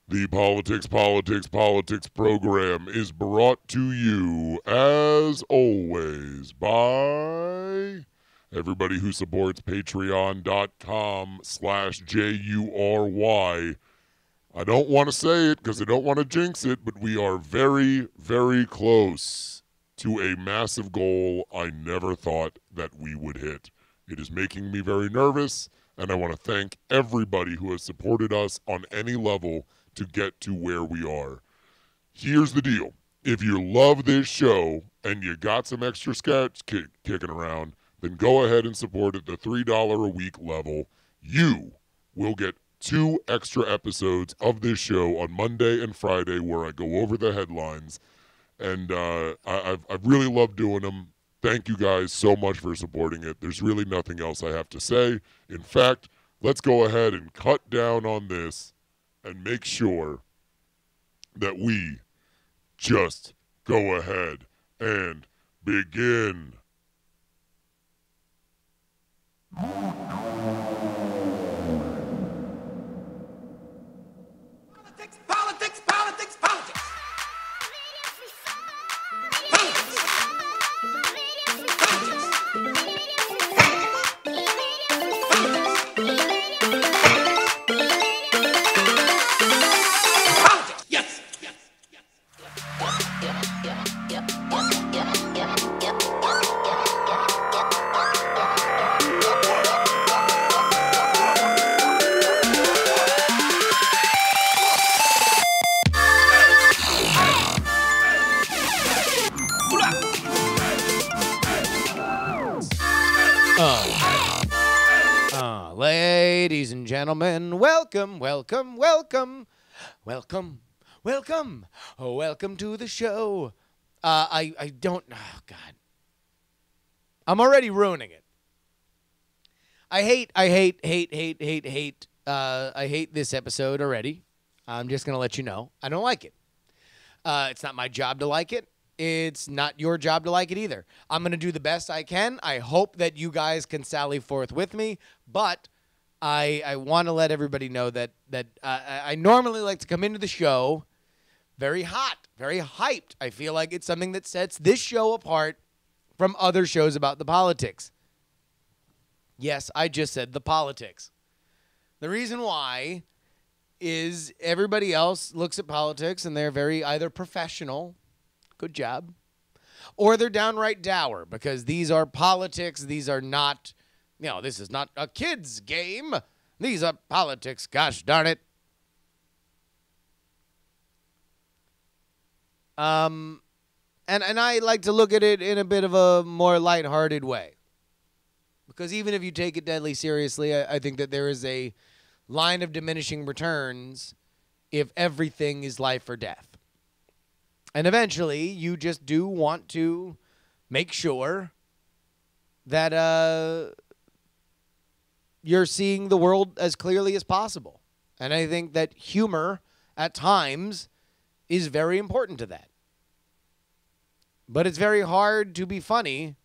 The Politics program is brought to you, as always, by everybody who supports patreon.com/JURY. I don't want to say it because I don't want to jinx it, but we are very, very close to a massive goal I never thought that we would hit. It is making me very nervous, and I want to thank everybody who has supported us on any level to get to where we are. Here's the deal. If you love this show and you got some extra scratch kicking around, then go ahead and support at the $3 a week level. You will get 2 extra episodes of this show on Monday and Friday where I go over the headlines. And I've really loved doing them. Thank you guys so much for supporting it. There's really nothing else I have to say. In fact, let's go ahead and cut down on this and make sure that we just go ahead and begin. Politics. Ladies and gentlemen, welcome to the show. I don't, oh God. I'm already ruining it. I hate this episode already. I'm just going to let you know. I don't like it. It's not my job to like it. It's not your job to like it either. I'm going to do the best I can. I hope that you guys can sally forth with me, but I want to let everybody know that I normally like to come into the show very hot, very hyped. I feel like it's something that sets this show apart from other shows about the politics. Yes, I just said the politics. The reason why is everybody else looks at politics and they're very either professional, good job, or they're downright dour because these are politics. These are not, this is not a kid's game. These are politics, gosh darn it. And I like to look at it in a bit of a more lighthearted way. Because even if you take it deadly seriously, I think that there is a line of diminishing returns if everything is life or death. And eventually, you just do want to make sure that you're seeing the world as clearly as possible. And I think that humor, at times, is very important to that. But it's very hard to be funny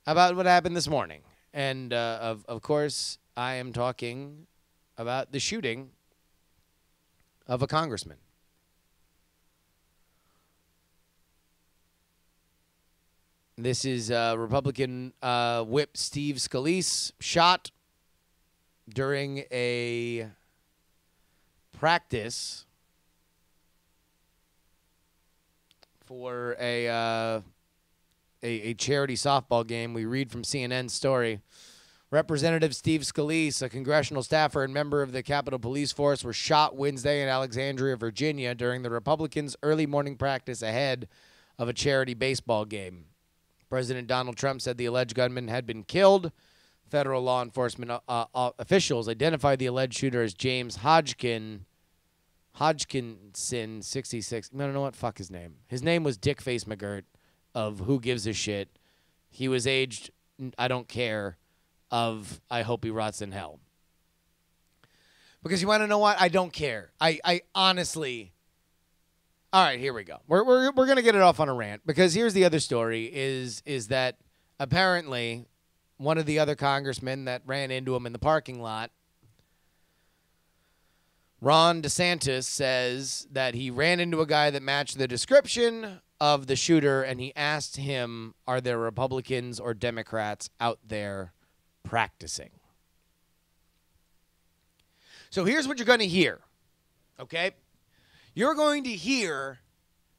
about what happened this morning. And, of course, I am talking about the shooting of a congressman. This is Republican whip Steve Scalise shot during a practice for a charity softball game. We read from CNN's story. Representative Steve Scalise, a congressional staffer and member of the Capitol Police Force, was shot Wednesday in Alexandria, Virginia during the Republicans' early morning practice ahead of a charity baseball game. President Donald Trump said the alleged gunman had been killed. Federal law enforcement officials identified the alleged shooter as James Hodgkinson, 66. I don't know what fuck his name. His name was Dickface McGirt of Who Gives a Shit. He was aged, I don't care, of I hope he rots in hell. Because you want to know what? I don't care. I honestly... All right, here we go. We're going to get it off on a rant because here's the other story is that apparently one of the other congressmen that ran into him in the parking lot Ron DeSantis says that he ran into a guy that matched the description of the shooter, and he asked him, are there Republicans or Democrats out there practicing? So here's what you're going to hear, okay? You're going to hear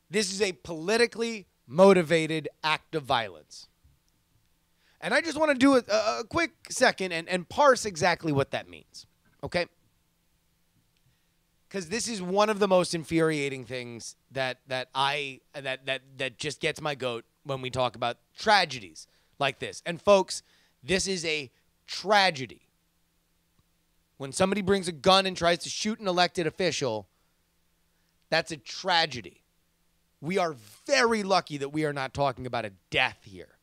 this is a politically motivated act of violence. And I just want to do a quick second and parse exactly what that means, okay? Because this is one of the most infuriating things that just gets my goat when we talk about tragedies like this. And folks, this is a tragedy. When somebody brings a gun and tries to shoot an elected official, that's a tragedy. We are very lucky that we are not talking about a death here.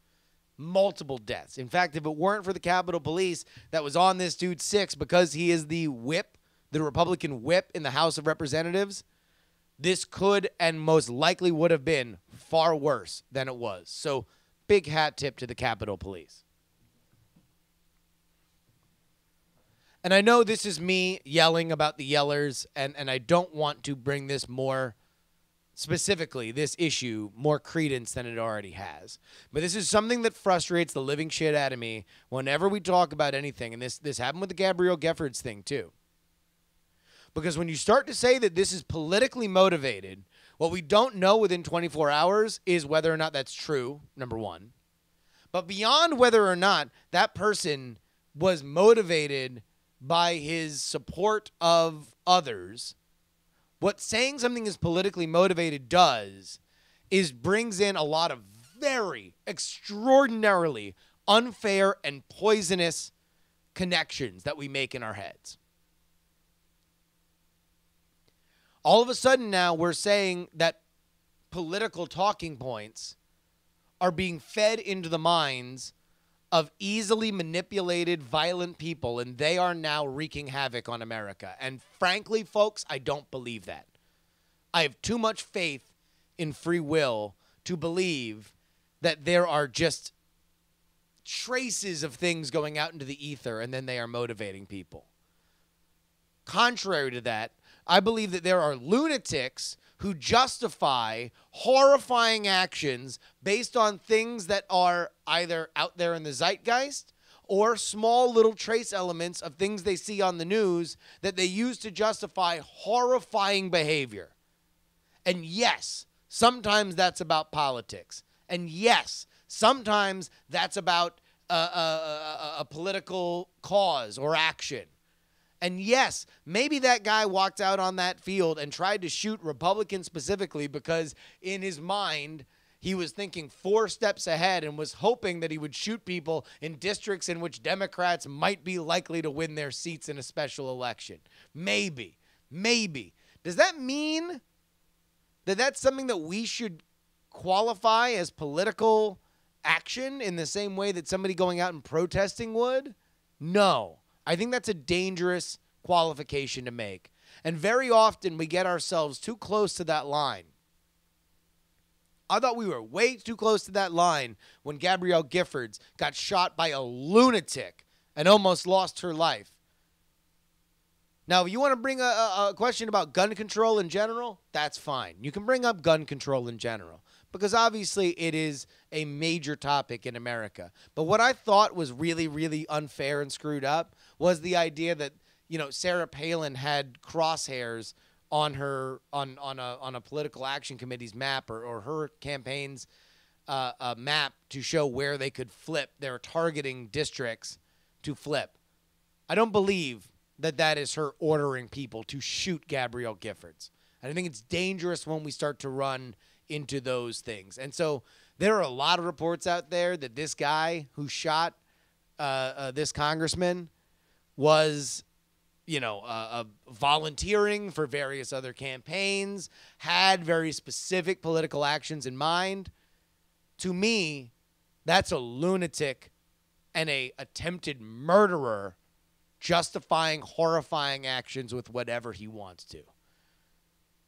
Multiple deaths. In fact, if it weren't for the Capitol Police that was on this dude's six because he is the whip, the Republican whip in the House of Representatives, this could and most likely would have been far worse than it was. So big hat tip to the Capitol Police. And I know this is me yelling about the yellers, and I don't want to bring this more specifically, this issue, more credence than it already has. But this is something that frustrates the living shit out of me whenever we talk about anything. And this happened with the Gabrielle Giffords thing too. Because when you start to say that this is politically motivated, what we don't know within 24 hours is whether or not that's true, number one. But beyond whether or not that person was motivated by his support of others, what saying something is politically motivated does is brings in a lot of very extraordinarily unfair and poisonous connections that we make in our heads. All of a sudden now we're saying that political talking points are being fed into the minds of easily manipulated, violent people, and they are now wreaking havoc on America. And frankly, folks, I don't believe that. I have too much faith in free will to believe that there are just traces of things going out into the ether and then they are motivating people. Contrary to that, I believe that there are lunatics who justify horrifying actions based on things that are either out there in the zeitgeist or small little trace elements of things they see on the news that they use to justify horrifying behavior. And yes, sometimes that's about politics. And yes, sometimes that's about a political cause or action. And yes, maybe that guy walked out on that field and tried to shoot Republicans specifically because in his mind, he was thinking 4 steps ahead and was hoping that he would shoot people in districts in which Democrats might be likely to win their seats in a special election. Maybe. Does that mean that that's something that we should qualify as political action in the same way that somebody going out and protesting would? No. I think that's a dangerous qualification to make. And very often we get ourselves too close to that line. I thought we were way too close to that line when Gabrielle Giffords got shot by a lunatic and almost lost her life. Now, if you want to bring a question about gun control in general, that's fine. You can bring up gun control in general because obviously it is a major topic in America. But what I thought was really, really unfair and screwed up was the idea that, you know, Sarah Palin had crosshairs on her on a political action committee's map or her campaign's map to show where they could flip their targeting districts to flip. I don't believe that is her ordering people to shoot Gabrielle Giffords. I think it's dangerous when we start to run into those things. And so there are a lot of reports out there that this guy who shot this congressman was, you know, volunteering for various other campaigns, had very specific political actions in mind. To me, that's a lunatic and a attempted murderer justifying horrifying actions with whatever he wants to.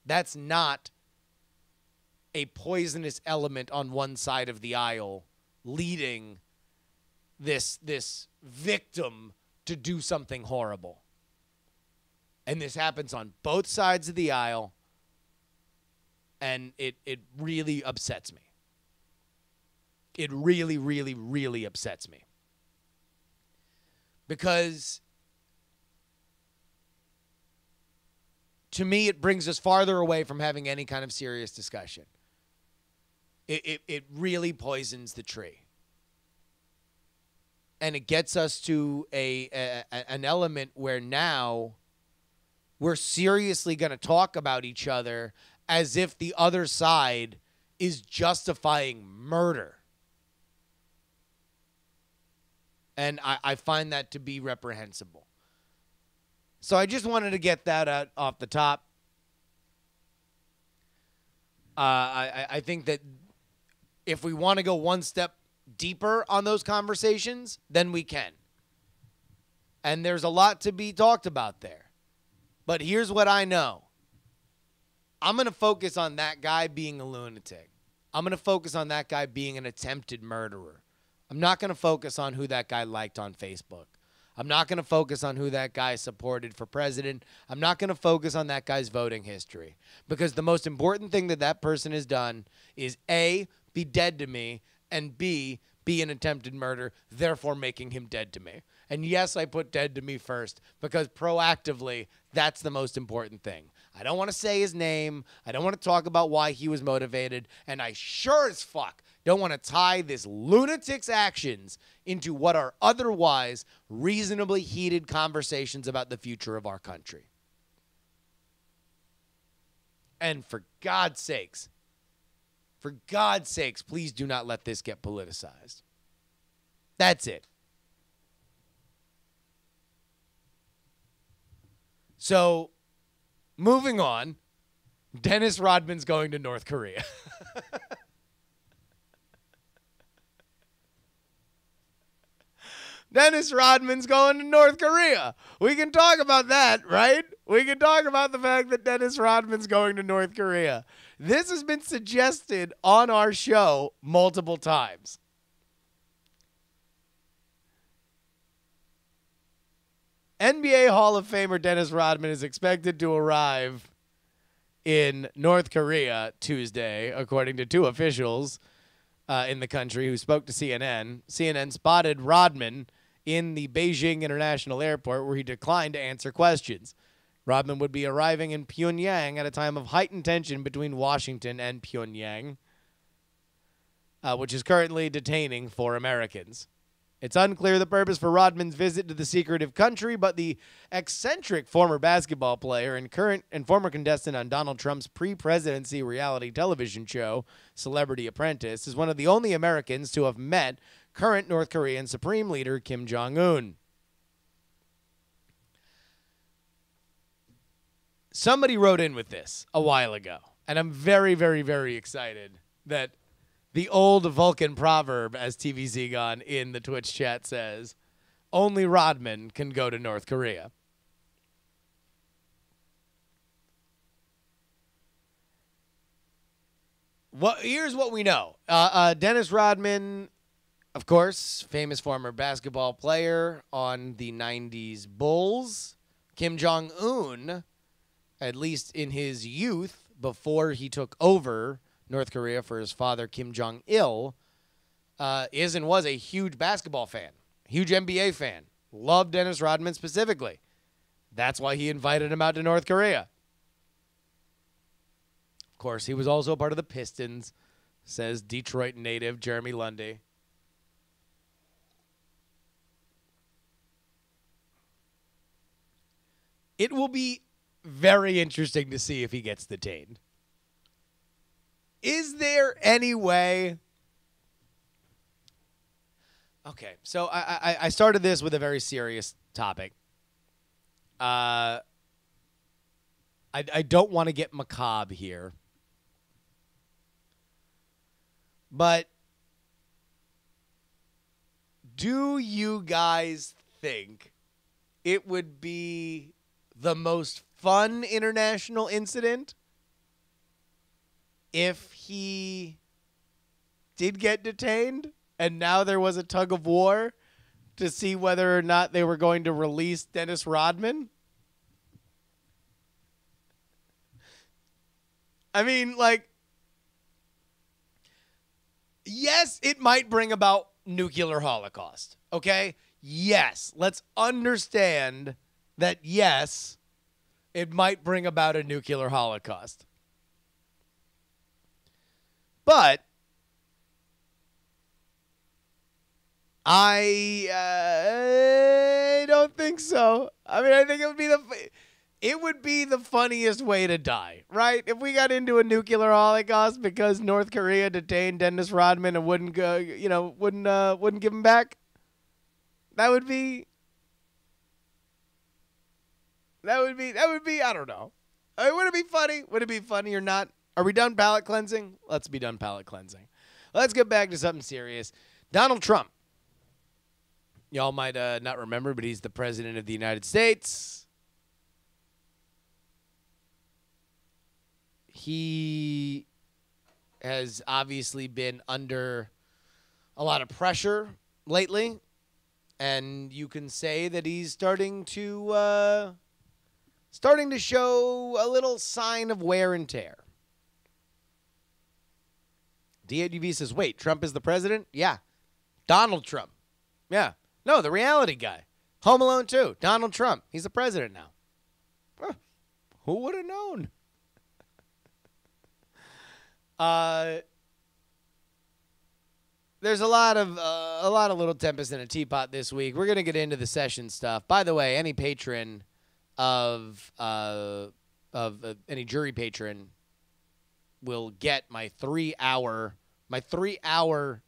That's not a poisonous element on one side of the aisle leading this victim to do something horrible. And this happens on both sides of the aisle. And it really upsets me. It really, really, really upsets me. Because to me, it brings us farther away from having any kind of serious discussion. It really poisons the tree. And it gets us to an element where now we're seriously going to talk about each other as if the other side is justifying murder. And I find that to be reprehensible. So I just wanted to get that out off the top. I think that if we want to go one step deeper on those conversations, then we can. And there's a lot to be talked about there. But here's what I know. I'm going to focus on that guy being a lunatic. I'm going to focus on that guy being an attempted murderer. I'm not going to focus on who that guy liked on Facebook. I'm not going to focus on who that guy supported for president. I'm not going to focus on that guy's voting history. Because the most important thing that person has done is A, be dead to me, and B, be an attempted murder, therefore making him dead to me. And yes, I put dead to me first because proactively, that's the most important thing. I don't want to say his name. I don't want to talk about why he was motivated. And I sure as fuck don't want to tie this lunatic's actions into what are otherwise reasonably heated conversations about the future of our country. And for God's sakes, please do not let this get politicized. That's it. So, moving on, Dennis Rodman's going to North Korea. Dennis Rodman's going to North Korea. We can talk about that, right? We can talk about the fact that Dennis Rodman's going to North Korea. This has been suggested on our show multiple times. NBA Hall of Famer Dennis Rodman is expected to arrive in North Korea Tuesday, according to two officials in the country who spoke to CNN. CNN spotted Rodman in the Beijing International Airport, where he declined to answer questions. Rodman would be arriving in Pyongyang at a time of heightened tension between Washington and Pyongyang, which is currently detaining 4 Americans. It's unclear the purpose for Rodman's visit to the secretive country, but the eccentric former basketball player and current and former contestant on Donald Trump's pre-presidency reality television show, Celebrity Apprentice, is one of the only Americans to have met current North Korean Supreme Leader Kim Jong-un. Somebody wrote in with this a while ago, and I'm very, very, very excited that the old Vulcan proverb, as TVZ Gone in the Twitch chat says, only Rodman can go to North Korea. Here's what we know. Dennis Rodman, of course, famous former basketball player on the 90s Bulls. Kim Jong-un, at least in his youth, before he took over North Korea for his father, Kim Jong-il, is and was a huge basketball fan, huge NBA fan. Loved Dennis Rodman specifically. That's why he invited him out to North Korea. Of course, he was also part of the Pistons, says Detroit native Jeremy Lundy. It will be very interesting to see if he gets detained. Is there any way? Okay, so I started this with a very serious topic. I don't want to get macabre here. But do you guys think it would be the most fun international incident if he did get detained and now there was a tug of war to see whether or not they were going to release Dennis Rodman? I mean, like, yes, it might bring about nuclear holocaust. Okay? Yes. Let's understand that, yes, it might bring about a nuclear holocaust. But I don't think so. I mean, I think it would be the funniest way to die, right? If we got into a nuclear holocaust because North Korea detained Dennis Rodman and wouldn't give him back, that would be. I don't know. I mean, would it be funny? Would it be funny or not? Are we done palate cleansing? Let's be done palate cleansing. Let's get back to something serious. Donald Trump. Y'all might not remember, but he's the president of the United States. He has obviously been under a lot of pressure lately, and you can say that he's starting to show a little sign of wear and tear. DADV says, wait, Trump is the president? Yeah. Donald Trump. Yeah. No, the reality guy. Home Alone 2. Donald Trump. He's the president now. Huh. Who would have known? There's a lot of little tempest in a teapot this week. We're gonna get into the session stuff. By the way, any patron of any jury patron will get my 3-hour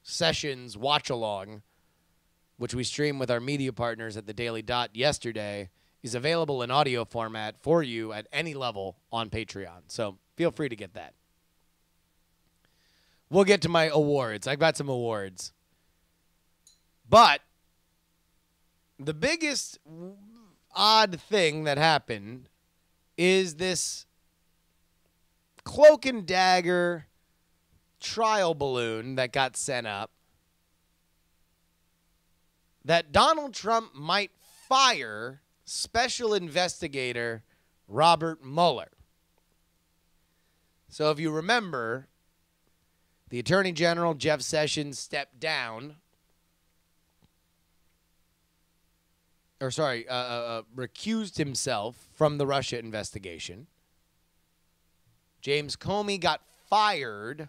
sessions watch along, which we stream with our media partners at the Daily Dot yesterday, is available in audio format for you at any level on Patreon. So feel free to get that. We'll get to my awards. I've got some awards. But the biggest odd thing that happened is this cloak and dagger trial balloon that got sent up that Donald Trump might fire special investigator Robert Mueller. So if you remember, the Attorney General, Jeff Sessions, stepped down. Recused himself from the Russia investigation. James Comey got fired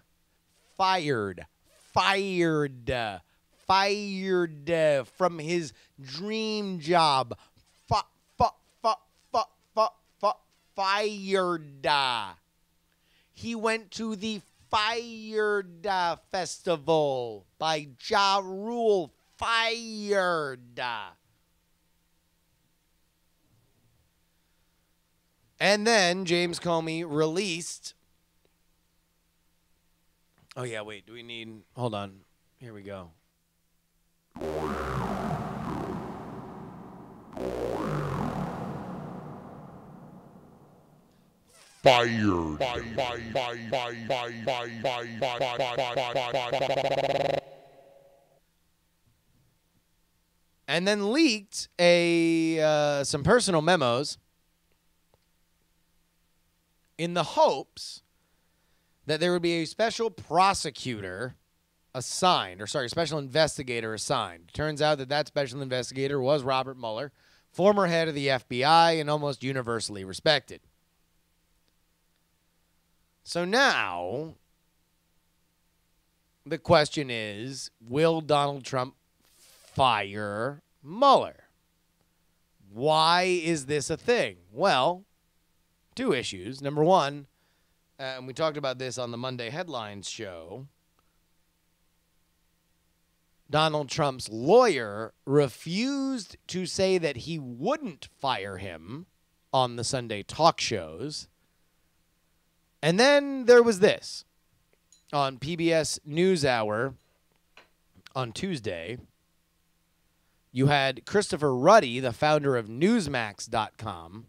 from his dream job. Fired. He went to the Fired Festival by Ja Rule. Fired. And then James Comey released. Oh, yeah, wait. Do we need. Hold on. Here we go. Fired. And then leaked some personal memos in the hopes that there would be a special prosecutor assigned, special investigator assigned. Turns out that special investigator was Robert Mueller, former head of the FBI and almost universally respected. So now, the question is, will Donald Trump fire Mueller? Why is this a thing? Well, two issues. Number one, and we talked about this on the Monday Headlines show, Donald Trump's lawyer refused to say that he wouldn't fire him on the Sunday talk shows. And then there was this. On PBS NewsHour on Tuesday, you had Christopher Ruddy, the founder of Newsmax.com,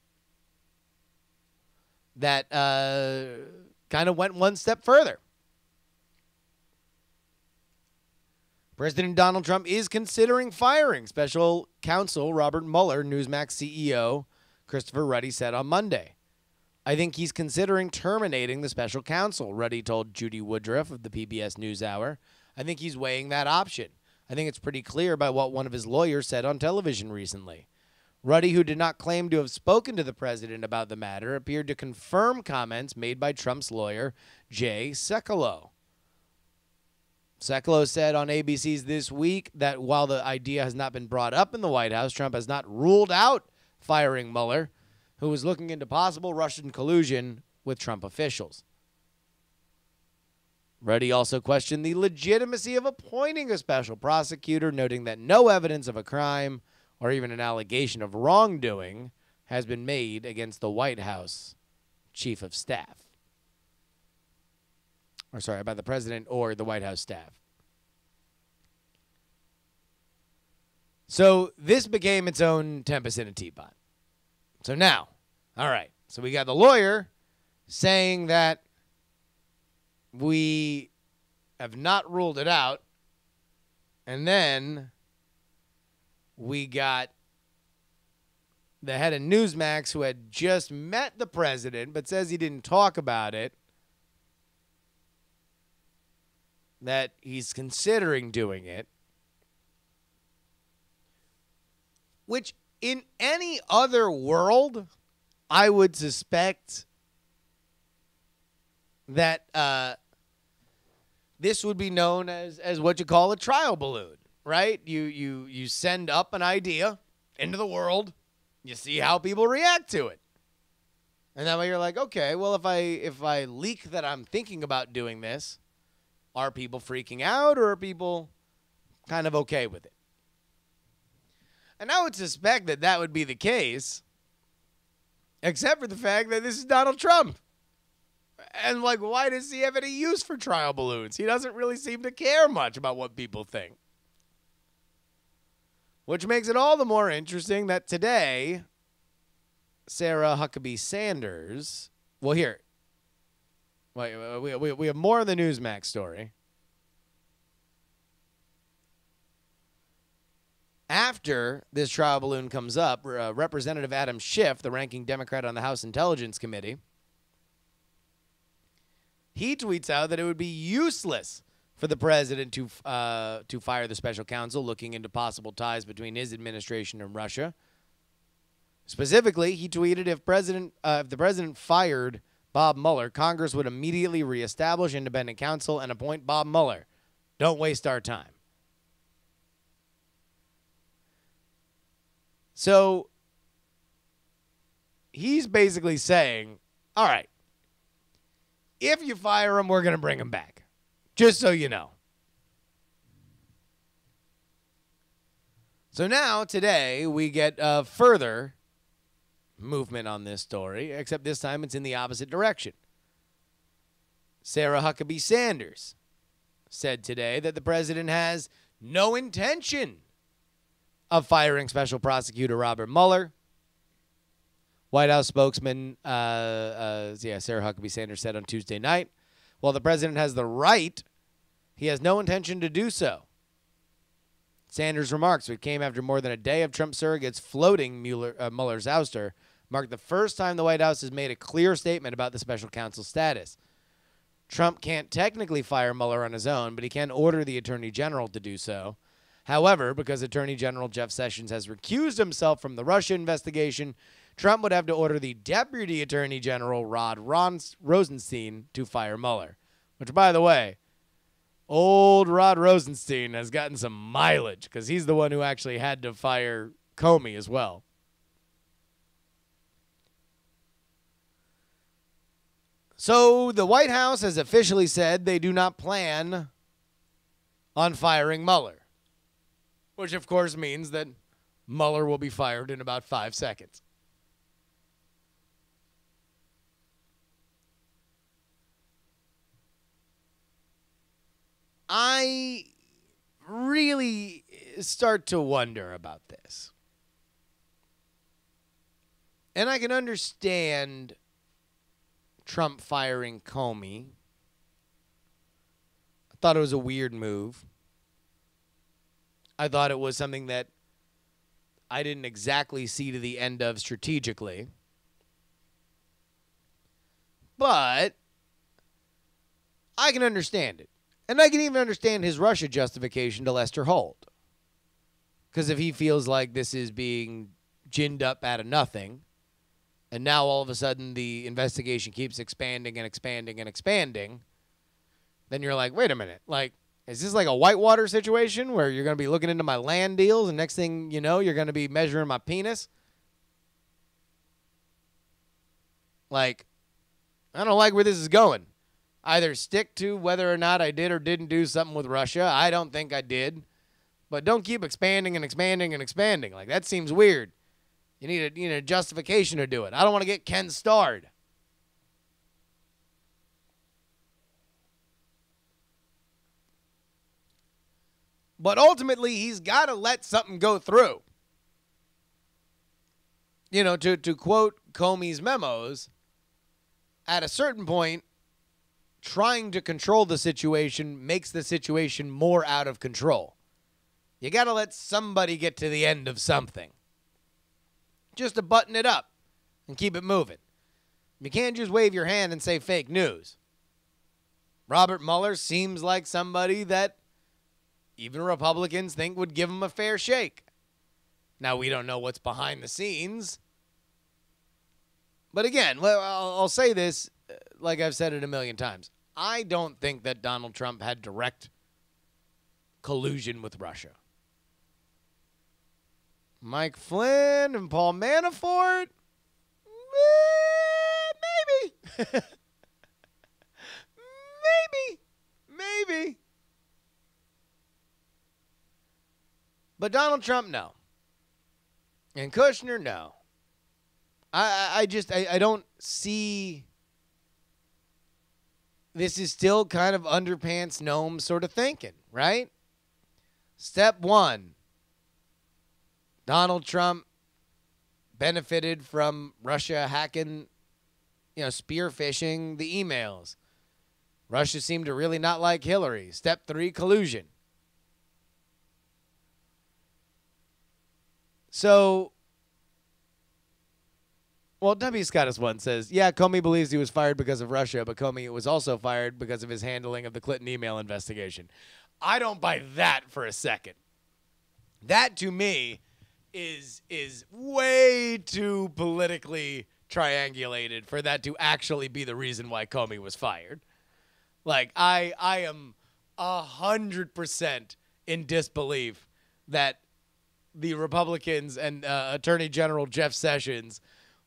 that kind of went one step further. President Donald Trump is considering firing special counsel Robert Mueller, Newsmax CEO Christopher Ruddy said on Monday. I think he's considering terminating the special counsel, Ruddy told Judy Woodruff of the PBS NewsHour. I think he's weighing that option. I think it's pretty clear by what one of his lawyers said on television recently. Ruddy, who did not claim to have spoken to the president about the matter, appeared to confirm comments made by Trump's lawyer, Jay Sekulow. Sekulow said on ABC's This Week that while the idea has not been brought up in the White House, Trump has not ruled out firing Mueller, who was looking into possible Russian collusion with Trump officials. Ruddy also questioned the legitimacy of appointing a special prosecutor, noting that no evidence of a crime or even an allegation of wrongdoing has been made against the White House chief of staff. Or sorry, about the president or the White House staff. So this became its own tempest in a teapot. So now, all right, so we got the lawyer saying that we have not ruled it out, and then we got the head of Newsmax who had just met the president but says he didn't talk about it, that he's considering doing it, which in any other world, I would suspect that this would be known as what you call a trial balloon, right? You send up an idea into the world, you see how people react to it. And that way you're like, okay, well, if I leak that I'm thinking about doing this, are people freaking out or are people kind of okay with it? And I would suspect that that would be the case, except for the fact that this is Donald Trump. And, like, why does he have any use for trial balloons? He doesn't really seem to care much about what people think. Which makes it all the more interesting that today, Sarah Huckabee Sanders, well, here, we have more of the Newsmax story. After this trial balloon comes up, Representative Adam Schiff, the ranking Democrat on the House Intelligence Committee, he tweets out that it would be useless for the president to fire the special counsel looking into possible ties between his administration and Russia. Specifically, he tweeted, if the president fired Bob Mueller, Congress would immediately reestablish independent counsel and appoint Bob Mueller. Don't waste our time. So he's basically saying, all right, if you fire him, we're going to bring him back. Just so you know. So now, today, we get further movement on this story, except this time it's in the opposite direction. Sarah Huckabee Sanders said today that the president has no intention of firing Special Prosecutor Robert Mueller. White House spokesman Sarah Huckabee Sanders said on Tuesday night, while the president has the right, he has no intention to do so. Sanders' remarks, which came after more than a day of Trump surrogates floating Mueller's ouster, marked the first time the White House has made a clear statement about the special counsel's status. Trump can't technically fire Mueller on his own, but he can order the Attorney General to do so. However, because Attorney General Jeff Sessions has recused himself from the Russia investigation, Trump would have to order the Deputy Attorney General Rod Rosenstein to fire Mueller. Which, by the way, old Rod Rosenstein has gotten some mileage because he's the one who actually had to fire Comey as well. So the White House has officially said they do not plan on firing Mueller, which of course means that Mueller will be fired in about 5 seconds. I really start to wonder about this. And I can understand Trump firing Comey. I thought it was a weird move. I thought it was something that I didn't exactly see to the end of strategically. But I can understand it. And I can even understand his Russia justification to Lester Holt. Because if he feels like this is being ginned up out of nothing, and now all of a sudden the investigation keeps expanding and expanding and expanding, then you're like, wait a minute. Like, is this like a Whitewater situation where you're going to be looking into my land deals and next thing you know, you're going to be measuring my penis? Like, I don't like where this is going. Either stick to whether or not I did or didn't do something with Russia. I don't think I did. But don't keep expanding and expanding and expanding. Like, that seems weird. You need a justification to do it. I don't want to get Ken starred. But ultimately, he's got to let something go through. You know, to quote Comey's memos, at a certain point, trying to control the situation makes the situation more out of control. You got to let somebody get to the end of something. Just to button it up and keep it moving. You can't just wave your hand and say fake news. Robert Mueller seems like somebody that even Republicans think would give him a fair shake. Now, we don't know what's behind the scenes. But again, I'll say this like I've said it a million times. I don't think that Donald Trump had direct collusion with Russia. Mike Flynn and Paul Manafort? Maybe. Maybe. But Donald Trump, no. And Kushner, no. I don't see. This is still kind of underpants gnome sort of thinking, right? Step one, Donald Trump benefited from Russia hacking, spearfishing the emails. Russia seemed to really not like Hillary. Step three, collusion. So, well, W. Scottus one says, yeah, Comey believes he was fired because of Russia, but Comey was also fired because of his handling of the Clinton email investigation. I don't buy that for a second. That, to me, is way too politically triangulated for that to actually be the reason why Comey was fired. Like, I am 100% in disbelief that the Republicans and Attorney General Jeff Sessions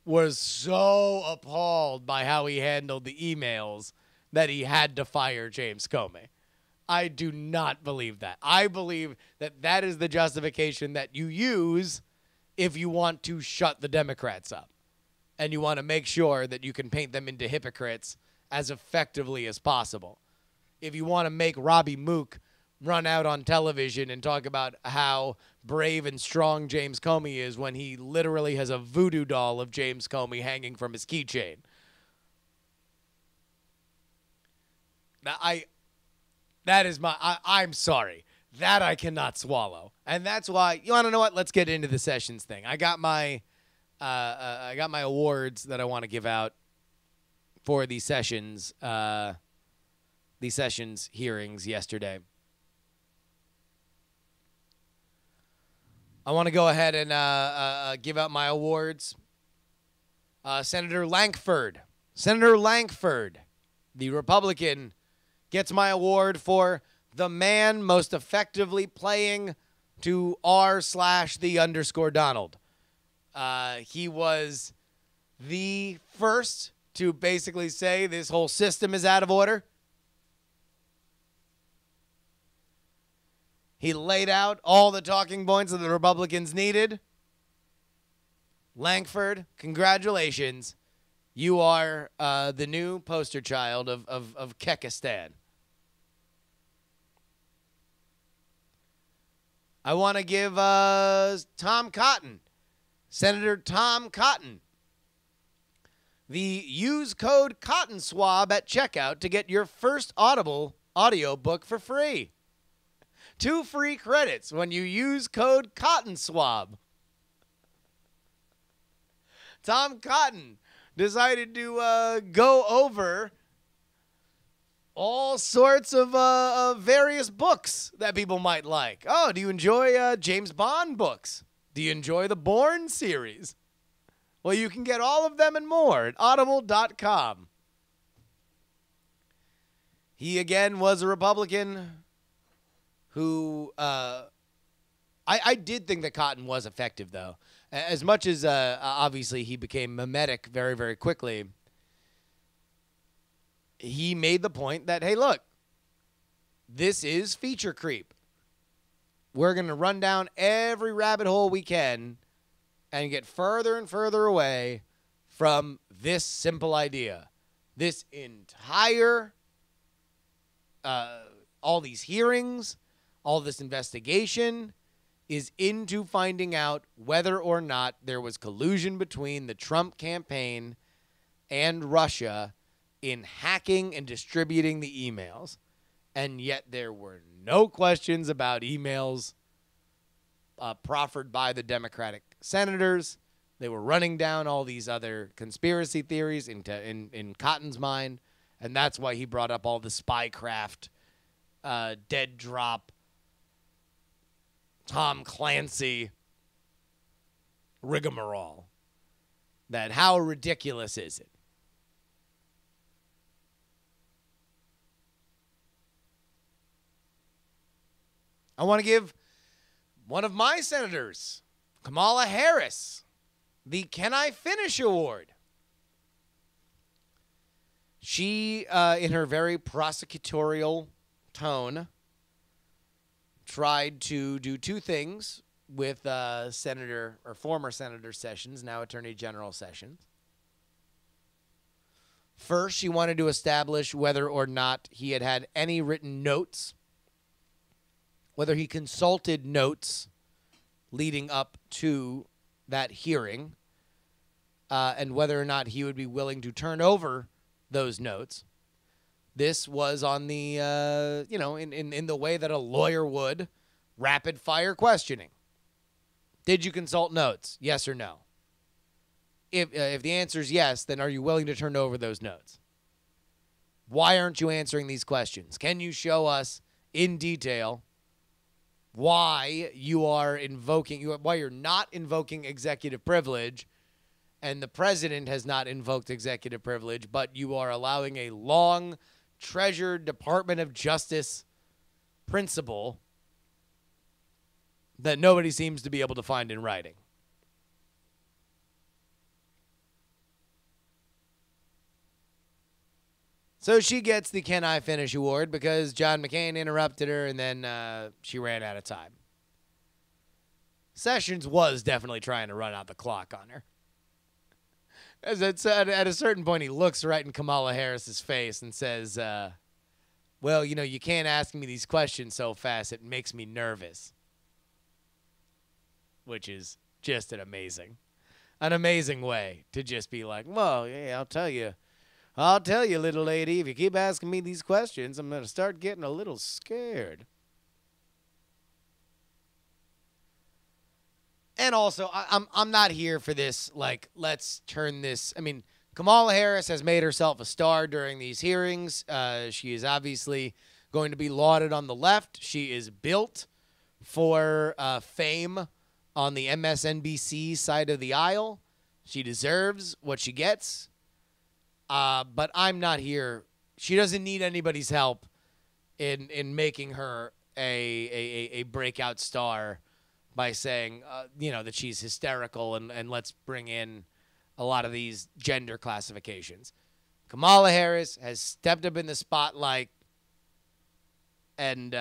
was so appalled by how he handled the emails that he had to fire James Comey. I do not believe that. I believe that that is the justification that you use if you want to shut the Democrats up and you want to make sure that you can paint them into hypocrites as effectively as possible. If you want to make Robbie Mook run out on television and talk about how brave and strong James Comey is when he literally has a voodoo doll of James Comey hanging from his keychain. Now, I'm sorry. That I cannot swallow. And that's why, you want to know what? Let's get into the Sessions thing. I got my awards that I want to give out for the Sessions hearings yesterday. I want to go ahead and give out my awards. Senator Lankford, the Republican, gets my award for the man most effectively playing to r/the_Donald. He was the first to basically say this whole system is out of order. He laid out all the talking points that the Republicans needed. Lankford, congratulations. You are the new poster child of Kekistan. I want to give Tom Cotton, Senator Tom Cotton, the use code Cotton Swab at checkout to get your first Audible audiobook for free. 2 free credits when you use code Cotton Swab. Tom Cotton decided to go over all sorts of various books that people might like. Oh, do you enjoy James Bond books? Do you enjoy the Bourne series? Well, you can get all of them and more at audible.com. He, again, was a Republican who I did think that Cotton was effective, though. As much as, obviously, he became mimetic very, very quickly, he made the point that, hey, look, this is feature creep. We're going to run down every rabbit hole we can and get further and further away from this simple idea. This entire, all these hearings, all this investigation is into finding out whether or not there was collusion between the Trump campaign and Russia in hacking and distributing the emails. And yet there were no questions about emails proffered by the Democratic senators. They were running down all these other conspiracy theories in Cotton's mind, and that's why he brought up all the spycraft, dead drop, Tom Clancy rigmarole. That how ridiculous is it? I want to give one of my senators, Kamala Harris, the Can I Finish Award. She, in her very prosecutorial tone, tried to do two things with Senator or former Senator Sessions, now Attorney General Sessions. First, she wanted to establish whether or not he had had any written notes, whether he consulted notes leading up to that hearing, and whether or not he would be willing to turn over those notes. This was on the, in the way that a lawyer would, rapid fire questioning. Did you consult notes? Yes or no? If the answer is yes, then are you willing to turn over those notes? Why aren't you answering these questions? Can you show us in detail why you're not invoking executive privilege, and the president has not invoked executive privilege, but you are allowing a long treasured Department of Justice principle that nobody seems to be able to find in writing? So she gets the Can I Finish Award because John McCain interrupted her, and then she ran out of time. Sessions was definitely trying to run out the clock on her. As at a certain point, he looks right in Kamala Harris's face and says, well, you can't ask me these questions so fast. It makes me nervous. Which is just an amazing way to just be like, well, yeah, I'll tell you, little lady, if you keep asking me these questions, I'm going to start getting a little scared. And also, I'm not here for this, like, let's turn this. I mean, Kamala Harris has made herself a star during these hearings. She is obviously going to be lauded on the left. She is built for fame on the MSNBC side of the aisle. She deserves what she gets. But I'm not here. She doesn't need anybody's help in making her a breakout star by saying, that she's hysterical and let's bring in a lot of these gender classifications. Kamala Harris has stepped up in the spotlight, and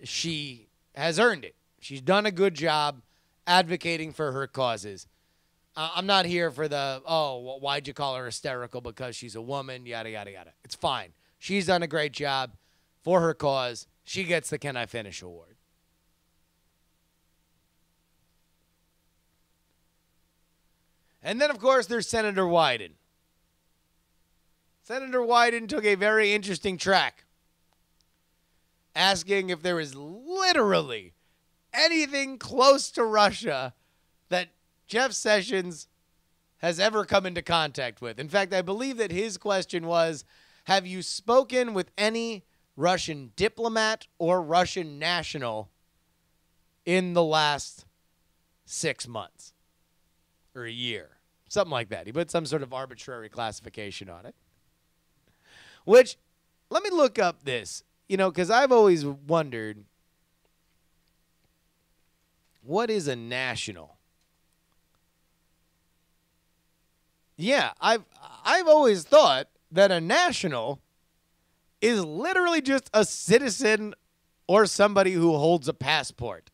she has earned it. She's done a good job advocating for her causes. I'm not here for the, why'd you call her hysterical because she's a woman, yada, yada, yada. It's fine. She's done a great job for her cause. She gets the Can I Finish Award. And then, of course, there's Senator Wyden. Senator Wyden took a very interesting track, asking if there is literally anything close to Russia that Jeff Sessions has ever come into contact with. In fact, I believe that his question was, have you spoken with any Russian diplomat or Russian national in the last 6 months or a year? Something like that. He put some sort of arbitrary classification on it. Which, let me look up this, because I've always wondered, what is a national? Yeah, I've always thought that a national is literally just a citizen or somebody who holds a passport.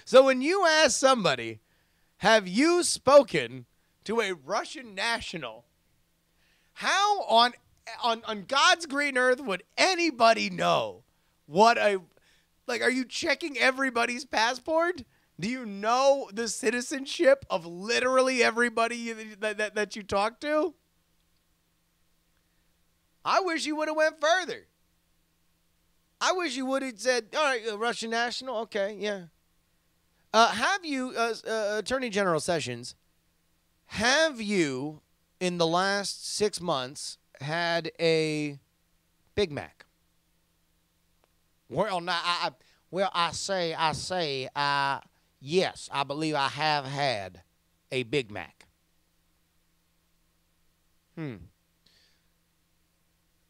So when you ask somebody, have you spoken to a Russian national, how on God's green earth would anybody know what are you checking everybody's passport? Do you know the citizenship of literally everybody that you talk to? I wish you would have went further. I wish you would have said, all right, Russian national, okay, yeah. Have you, Attorney General Sessions, have you, in the last 6 months, had a Big Mac? Well, now, I say, yes, I believe I have had a Big Mac.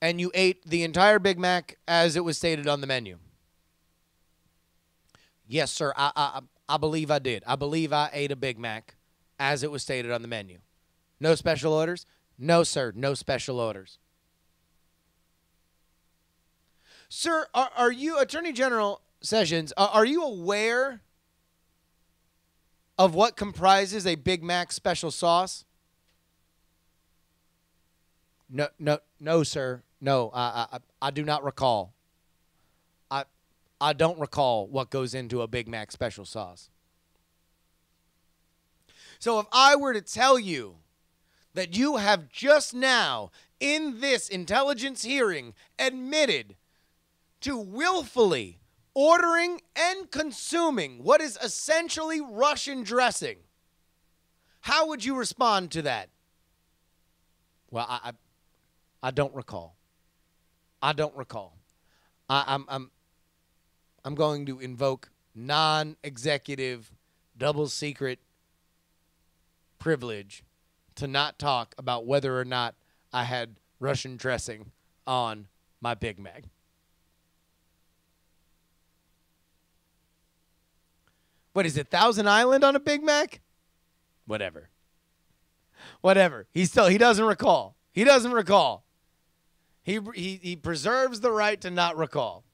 And you ate the entire Big Mac as it was stated on the menu? Yes, sir, I believe I did. I believe I ate a Big Mac as it was stated on the menu. No special orders? No, sir, no special orders. Sir, are you, Attorney General Sessions, are you aware of what comprises a Big Mac special sauce? No, sir. No, I do not recall. I don't recall what goes into a Big Mac special sauce. So if I were to tell you that you have just now, in this intelligence hearing, admitted to willfully ordering and consuming what is essentially Russian dressing, how would you respond to that? Well, I don't recall. I don't recall. I'm going to invoke non-executive, double secret privilege to not talk about whether or not I had Russian dressing on my Big Mac. What is it, Thousand Island on a Big Mac? Whatever. He doesn't recall. He doesn't recall. He preserves the right to not recall.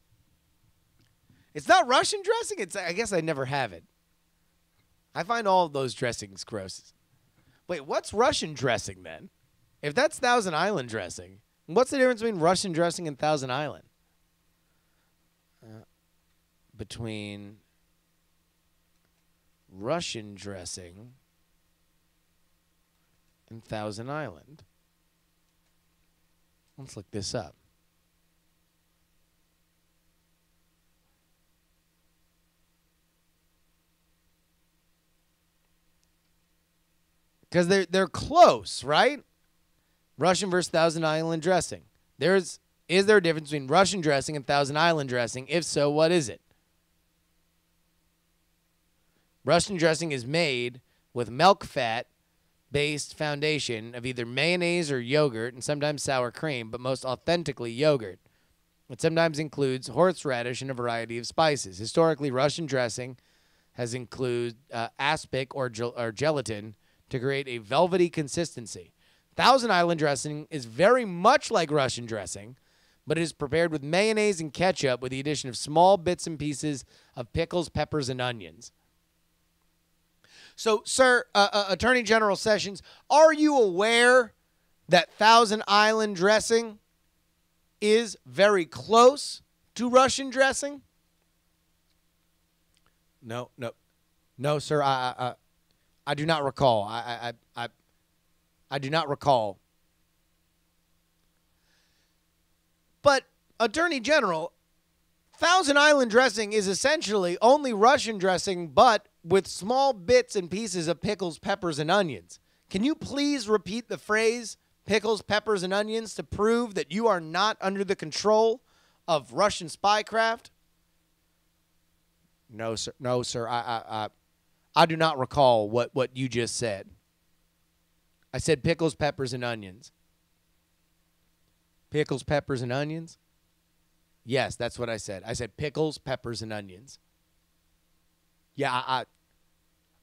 It's not Russian dressing. I guess I never have it. I find all of those dressings gross. Wait, what's Russian dressing then? If that's Thousand Island dressing, what's the difference between Russian dressing and Thousand Island? Between Russian dressing and Thousand Island. Let's look this up. Because they're close, right? Russian versus Thousand Island dressing. Is there a difference between Russian dressing and Thousand Island dressing? If so, what is it? Russian dressing is made with milk fat-based foundation of either mayonnaise or yogurt and sometimes sour cream, but most authentically yogurt. It sometimes includes horseradish and a variety of spices. Historically, Russian dressing has included aspic or gelatin to create a velvety consistency. Thousand Island dressing is very much like Russian dressing, but it is prepared with mayonnaise and ketchup with the addition of small bits and pieces of pickles, peppers, and onions. So, sir, Attorney General Sessions, are you aware that Thousand Island dressing is very close to Russian dressing? No, sir. I do not recall. I do not recall. But, Attorney General, Thousand Island dressing is essentially only Russian dressing, but with small bits and pieces of pickles, peppers, and onions. Can you please repeat the phrase pickles, peppers, and onions to prove that you are not under the control of Russian spycraft? No, sir. No, sir. I do not recall what you just said. I said pickles, peppers, and onions. Pickles, peppers, and onions? Yes, that's what I said. I said pickles, peppers, and onions. Yeah,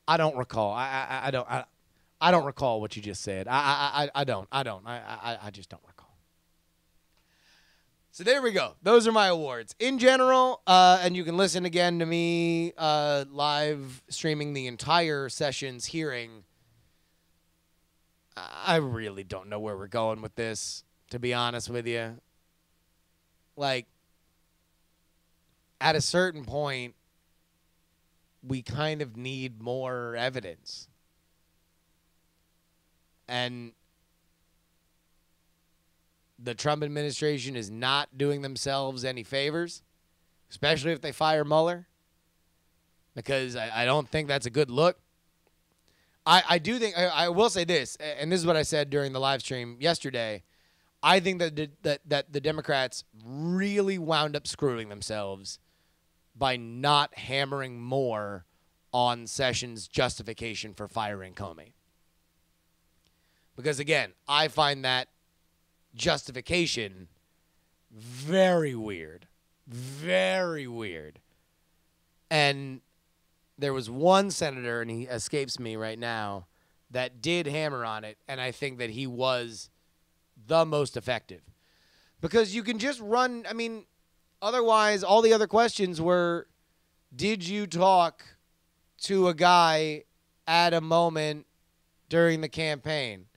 I don't recall. I don't recall what you just said. I just don't recall. So there we go. Those are my awards. In general, and you can listen again to me live streaming the entire session's hearing. I really don't know where we're going with this, to be honest with you. Like, at a certain point, we kind of need more evidence. And the Trump administration is not doing themselves any favors, especially if they fire Mueller, because I don't think that's a good look. I do think, I will say this, and this is what I said during the live stream yesterday. I think that the Democrats really wound up screwing themselves by not hammering more on Sessions' justification for firing Comey. Because, again, I find that justification very weird. Very weird. And there was one senator, and he escapes me right now, that did hammer on it, and I think that he was the most effective. Because you can just run, I mean, otherwise, all the other questions were, did you talk to a guy at a moment during the campaign?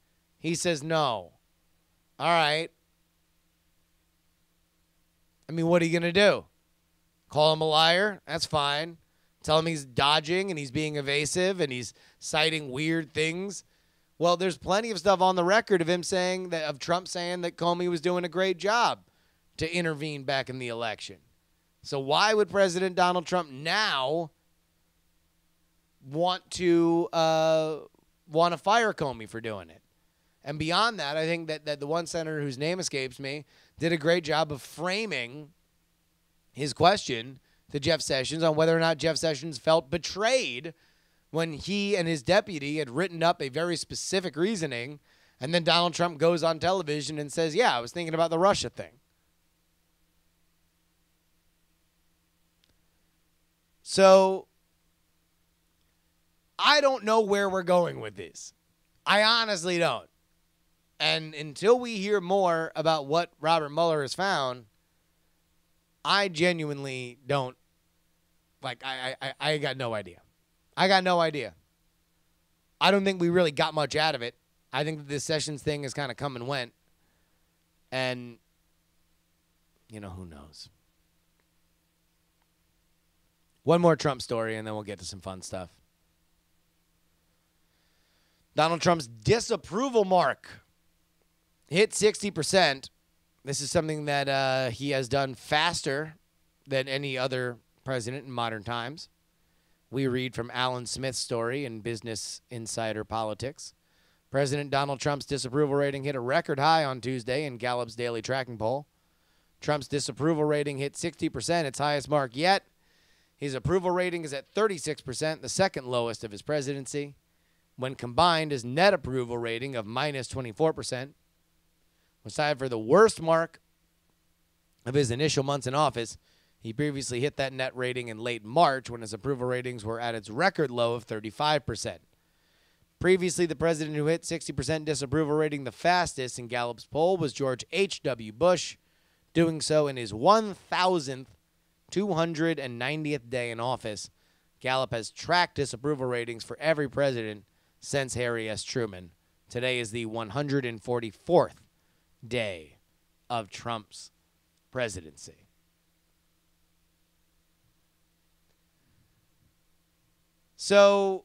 He says no. All right. I mean, what are you going to do? Call him a liar? That's fine. Tell him he's dodging and he's being evasive and he's citing weird things. Well, there's plenty of stuff on the record of him saying that, of Trump saying that Comey was doing a great job to intervene back in the election. So why would President Donald Trump now want to fire Comey for doing it? And beyond that, I think that the one senator whose name escapes me did a great job of framing his question to Jeff Sessions on whether or not Jeff Sessions felt betrayed when he and his deputy had written up a very specific reasoning, and then Donald Trump goes on television and says, yeah, I was thinking about the Russia thing. So I don't know where we're going with this. I honestly don't. And until we hear more about what Robert Mueller has found, I genuinely don't, like, I got no idea. I got no idea. I don't think we really got much out of it. I think that this Sessions thing has kind of come and went. And, you know, who knows? One more Trump story, and then we'll get to some fun stuff. Donald Trump's disapproval mark hit 60%. This is something that he has done faster than any other president in modern times. We read from Alan Smith's story in Business Insider Politics. President Donald Trump's disapproval rating hit a record high on Tuesday in Gallup's daily tracking poll. Trump's disapproval rating hit 60%, its highest mark yet. His approval rating is at 36%, the second lowest of his presidency. When combined, his net approval rating of minus 24% was tied for the worst mark of his initial months in office. He previously hit that net rating in late March when his approval ratings were at its record low of 35%. Previously, the president who hit 60% disapproval rating the fastest in Gallup's poll was George H.W. Bush, doing so in his 1,290th day in office. Gallup has tracked disapproval ratings for every president since Harry S. Truman. Today is the 144th day of Trump's presidency. So,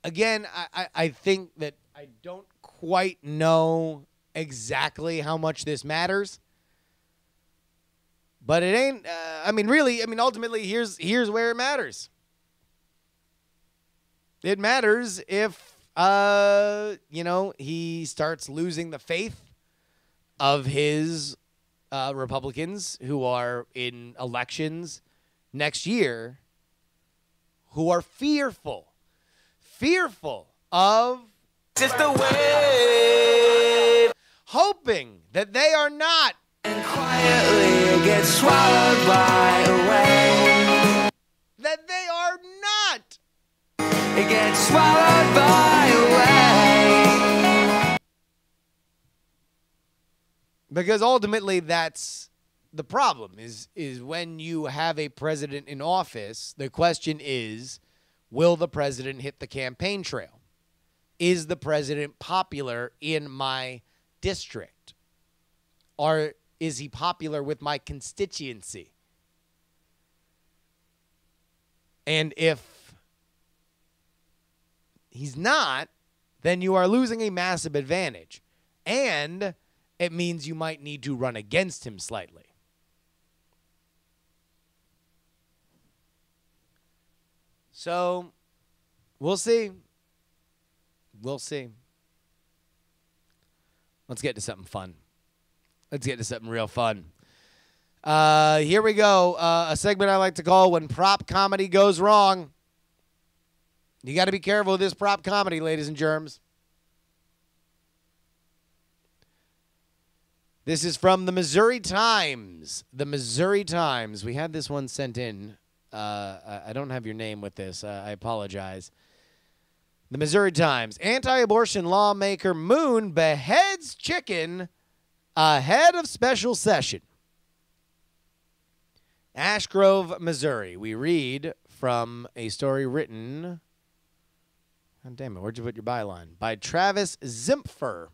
again, I think that I don't quite know exactly how much this matters. But it ain't, really, ultimately, here's where it matters. It matters if, he starts losing the faith of his Republicans who are in elections next year, who are fearful of just a wave, hoping that they are not, and quietly get swallowed by a wave. that they are not. It gets swallowed by a wave. Because ultimately that's the problem is when you have a president in office, the question is, will the president hit the campaign trail? Is the president popular in my district? Or is he popular with my constituency? And if he's not, then you are losing a massive advantage. And it means you might need to run against him slightly. So, we'll see. We'll see. Let's get to something fun. Let's get to something real fun. Here we go. A segment I like to call When Prop Comedy Goes Wrong. You got to be careful with this prop comedy, ladies and germs. This is from the Missouri Times. The Missouri Times. We had this one sent in. I don't have your name with this. I apologize. The Missouri Times. Anti-abortion lawmaker Moon beheads chicken ahead of special session. Ash Grove, Missouri. We read from a story written, oh, damn it, where'd you put your byline? By Travis Zimpfer.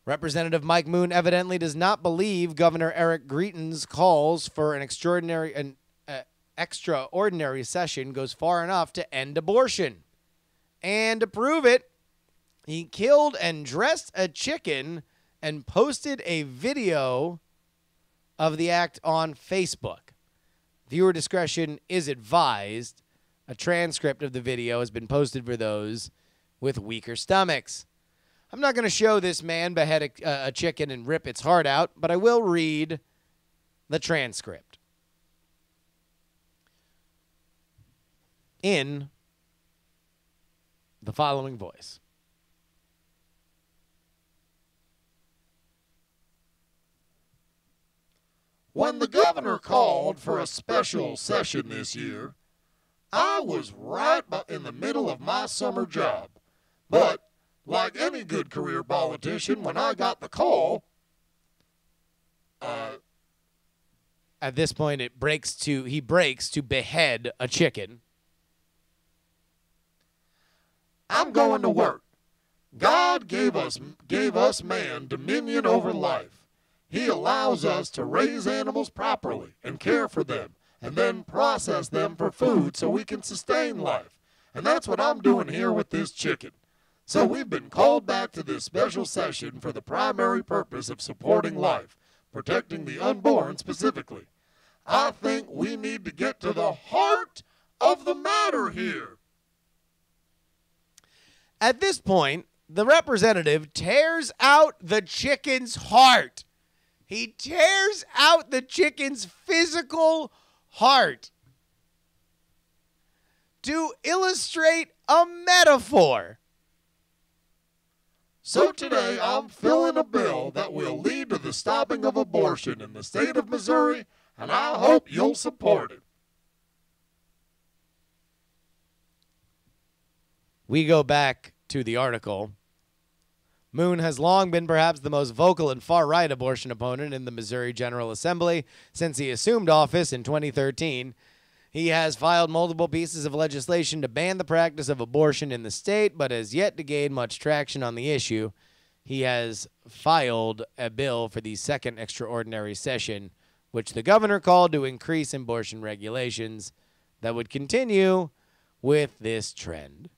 Representative Mike Moon evidently does not believe Governor Eric Greeton's calls for an extraordinary session goes far enough to end abortion. And to prove it, he killed and dressed a chicken and posted a video of the act on Facebook. Viewer discretion is advised. A transcript of the video has been posted for those with weaker stomachs. I'm not going to show this man behead a chicken and rip its heart out, but I will read the transcript. In the following voice. When the governor called for a special session this year, I was right in the middle of my summer job. But, like any good career politician, when I got the call, at this point, he breaks to behead a chicken. I'm going to work. God gave us man dominion over life. He allows us to raise animals properly and care for them and then process them for food so we can sustain life. And that's what I'm doing here with this chicken. So we've been called back to this special session for the primary purpose of supporting life, protecting the unborn specifically. I think we need to get to the heart of the matter here. At this point, the representative tears out the chicken's heart. He tears out the chicken's physical heart to illustrate a metaphor. So today I'm filling a bill that will lead to the stopping of abortion in the state of Missouri, and I hope you'll support it. We go back to the article. Moon has long been perhaps the most vocal and far-right abortion opponent in the Missouri General Assembly since he assumed office in 2013. He has filed multiple pieces of legislation to ban the practice of abortion in the state, but has yet to gain much traction on the issue. He has filed a bill for the second extraordinary session, which the governor called to increase abortion regulations that would continue with this trend.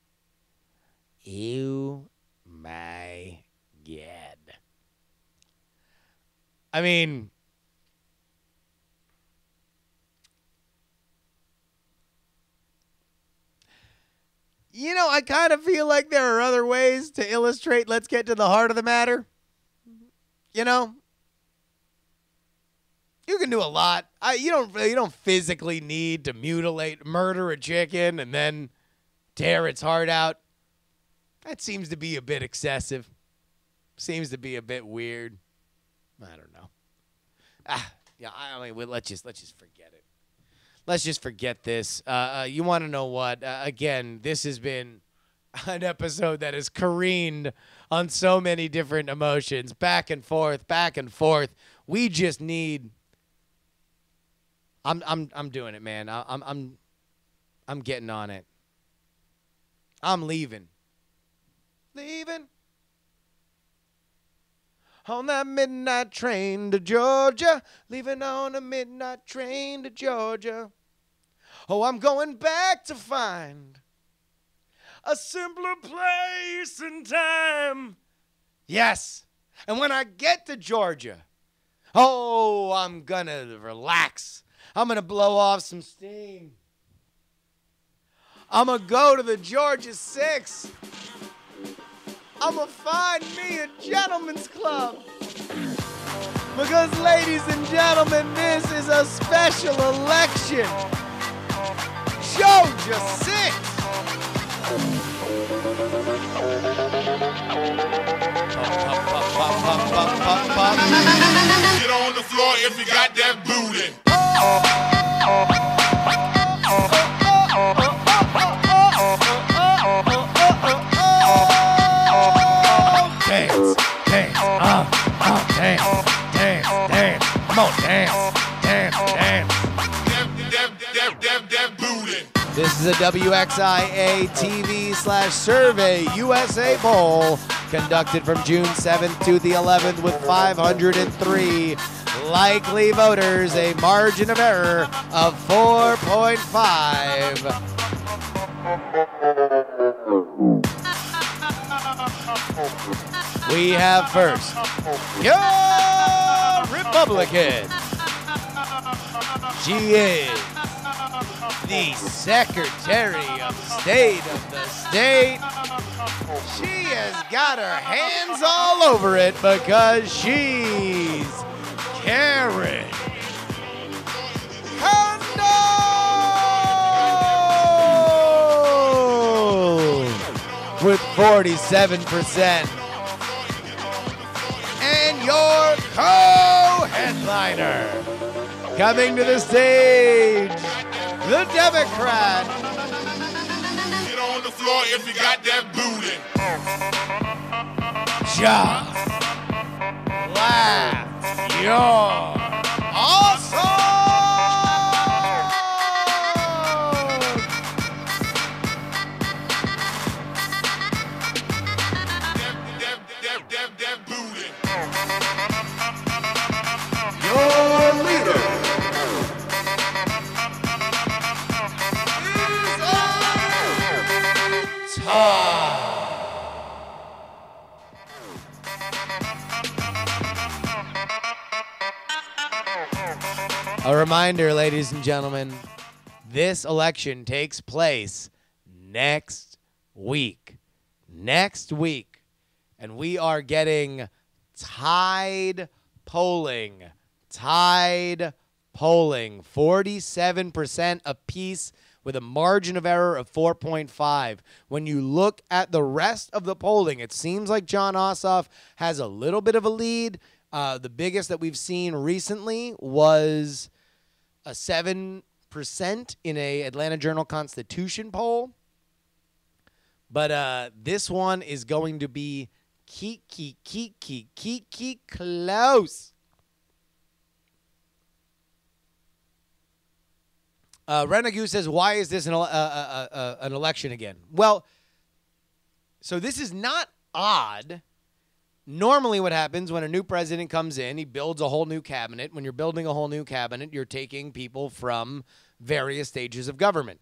Ew, my God. I mean, You know, I kind of feel like there are other ways to illustrate let's get to the heart of the matter. You know? You can do a lot. You don't physically need to murder a chicken and then tear its heart out. That seems to be a bit excessive. Seems to be a bit weird. I don't know. Yeah, I mean, let's just forget it. Let's just forget this. You want to know what? Again, this has been an episode that has careened on so many different emotions, back and forth, back and forth. We just need. I'm doing it, man. I'm getting on it. I'm leaving. Leaving. On that midnight train to Georgia. Leaving on a midnight train to Georgia. Oh, I'm going back to find a simpler place and time. Yes. And when I get to Georgia, oh, I'm gonna relax. I'm gonna blow off some steam. I'm gonna go to the Georgia 6. I'm gonna find me a gentleman's club. Because, ladies and gentlemen, this is a special election. Georgia 6. Get on the floor if you got that booty. Dance, dance, dance, dance. Come on, dance, dance, dance. That booty. This is a WXIA TV/Survey USA poll conducted from June 7th to the 11th with 503 likely voters, a margin of error of 4.5. We have first, your Republican. She is the Secretary of State of the state. She has got her hands all over it because she's Karen Condon with 47%. And your co-headliner coming to the stage, the Democrat. Get on the floor if you got that booty. Just laugh your awesome. That booty. Your leader is on top. A reminder, ladies and gentlemen, this election takes place next week. Next week. And we are getting tied polling. Tied polling. 47% apiece with a margin of error of 4.5. When you look at the rest of the polling, it seems like John Ossoff has a little bit of a lead. The biggest that we've seen recently was a 7% in a Atlanta Journal-Constitution poll. But this one is going to be close. Renegade says, why is this an election again? Well, so this is not odd. Normally what happens when a new president comes in, he builds a whole new cabinet. When you're building a whole new cabinet, you're taking people from various stages of government.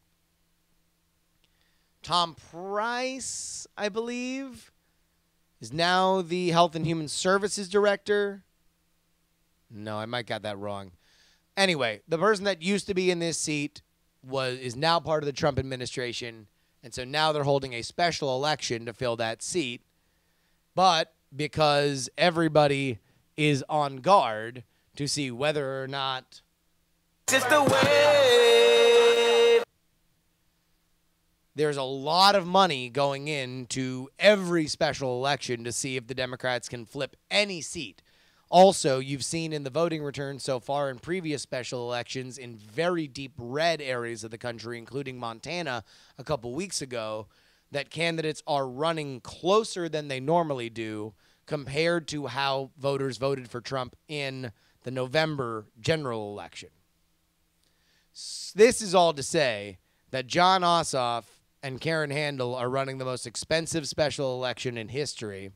Tom Price, I believe, is now the Health and Human Services Director. No, I might got that wrong. Anyway, the person that used to be in this seat is now part of the Trump administration, And so now they're holding a special election to fill that seat. But because everybody is on guard to see whether or not Just the way. there's a lot of money going into every special election to see if the Democrats can flip any seat. Also, you've seen in the voting returns so far in previous special elections in very deep red areas of the country, including Montana a couple weeks ago, that candidates are running closer than they normally do compared to how voters voted for Trump in the November general election. This is all to say that John Ossoff and Karen Handel are running the most expensive special election in history,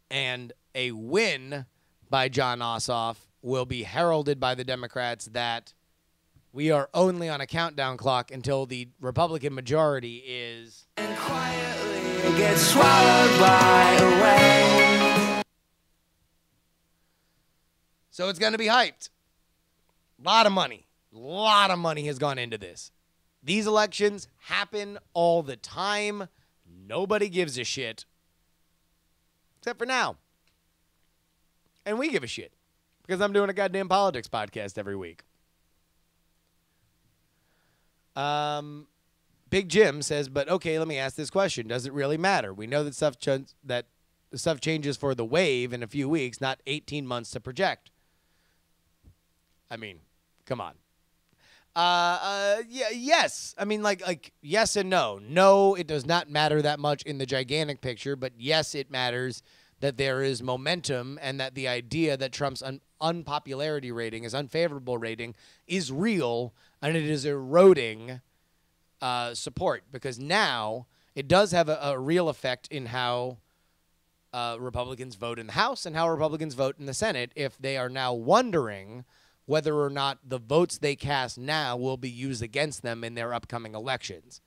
and a win by John Ossoff will be heralded by the Democrats that we are only on a countdown clock until the Republican majority is And quietly get swallowed by a wave. So it's going to be hyped. A lot of money. A lot of money has gone into this. These elections happen all the time. Nobody gives a shit. Except for now. And we give a shit. Because I'm doing a goddamn politics podcast every week. Big Jim says, but okay, let me ask this question. Does it really matter? We know that stuff changes for the wave in a few weeks, not 18 months to project. I mean, come on. Yes. I mean, like yes and no. No, it does not matter that much in the gigantic picture, but yes, it matters that there is momentum and that the idea that Trump's unpopularity rating, his unfavorable rating, is real and it is eroding support, because now it does have a real effect in how Republicans vote in the House and how Republicans vote in the Senate if they are now wondering whether or not the votes they cast now will be used against them in their upcoming elections.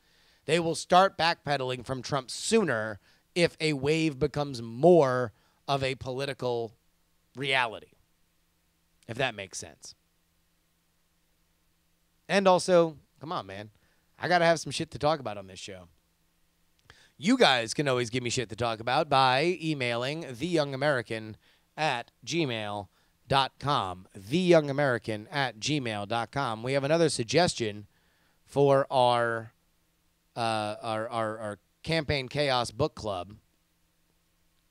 They will start backpedaling from Trump sooner if a wave becomes more of a political reality, if that makes sense. And also, come on, man. I got to have some shit to talk about on this show. You guys can always give me shit to talk about by emailing theyoungamerican@gmail.com. theyoungamerican@gmail.com. We have another suggestion for our Campaign Chaos Book Club.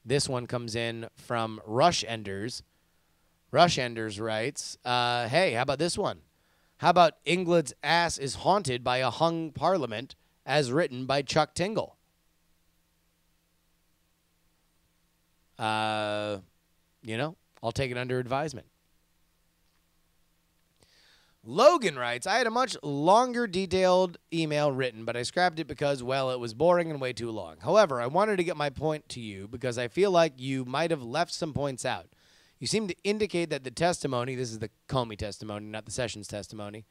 This one comes in from Rush Enders. Rush Enders writes, hey, how about this one? How about England's ass is haunted by a hung parliament, as written by Chuck Tingle? I'll take it under advisement. Logan writes, I had a much longer detailed email written, but I scrapped it because, well, it was boring and way too long. However, I wanted to get my point to you because I feel like you might have left some points out. You seem to indicate that the testimony, this is the Comey testimony, not the Sessions testimony,